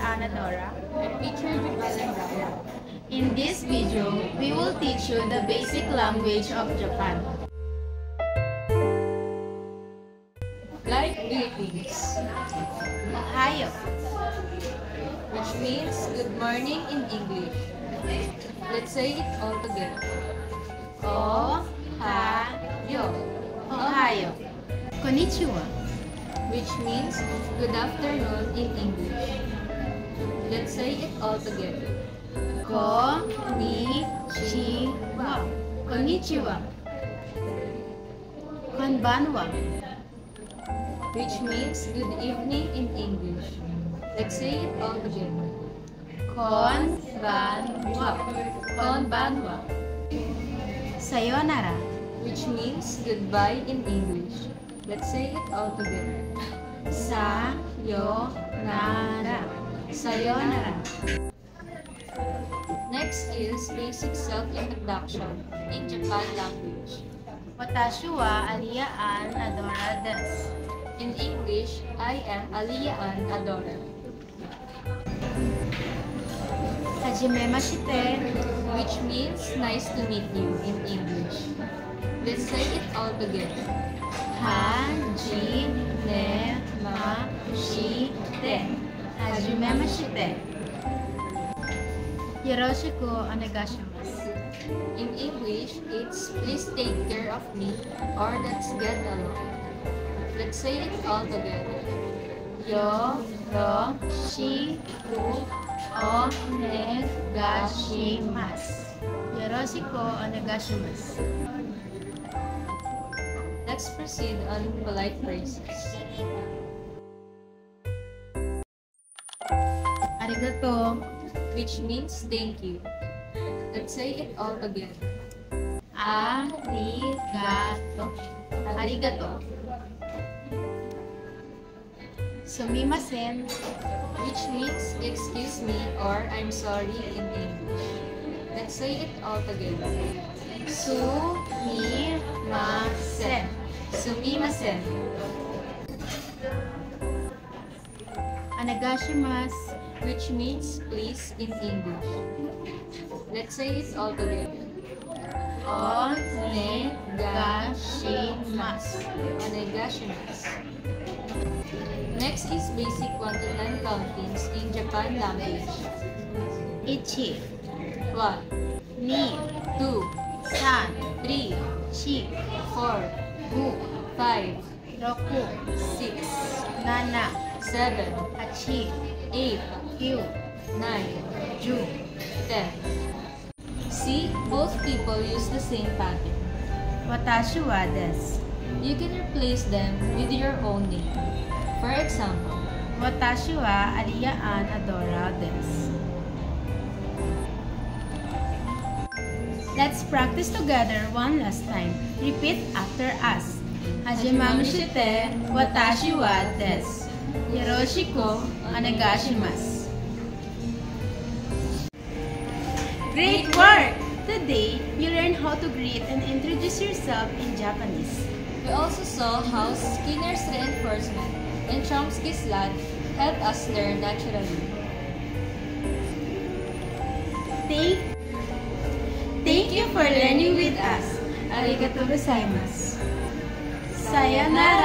Anna Dora. And teacher Japan. In this video, we will teach you the basic language of Japan. Like greetings, Ohayo, which means good morning in English. Let's say it all together. Ohayo, Ohayo. Konnichiwa, Which means good afternoon in English. Let's say it all together. Konnichiwa, Konnichiwa. Konbanwa, Which means good evening in English. Let's say it all together. Konbanwa, Konbanwa. Sayonara, Which means goodbye in English. Let's say it all together. Sayonara, Sayonara. Next is basic self-introduction in Japan language. Watashi wa Aliyah Ann Adora desu. In English, I am Aliyah Ann Adora. Hajimemashite, Which means nice to meet you in English. Let's say it all together. Hajimemashite, Hajimemashite. Yoroshiku onegaishimasu. In English, it's please take care of me or let's get along. Let's say it all together. Yoroshiku onegaishimasu. Yoroshiku onegaishimasu. Let's proceed on polite phrases. Arigato, Which means thank you. Let's say it all together. arigato, arigato. Sumimasen, Which means excuse me or I'm sorry in English. Let's say it all together. sumimasen, sumimasen. Onegaishimasu, Which means please in English. Let's say it all together. onegaishimasu. Onegaishimasu. Next is basic 1 to 10 countings in Japan language. Ichi, 1, ni, 2, san, 3, shi, 4, gu, 5, roku, 6, nana, 7, hachi, 8, kyu, 9, ju. 10. See, both people use the same pattern. Watashi wa desu. You can replace them with your own name. For example, Watashi wa Aliyah Ann Adora desu. Let's practice together one last time. Repeat after us. Hajimemashite, watashi wa desu. Yoroshiku onegaishimasu. Great work! Today, you learned how to greet and introduce yourself in Japanese. we also saw how Skinner's reinforcement and Chomsky's lot help us learn naturally. Thank you for learning with us. Arigatou gozaimasu. Sayonara!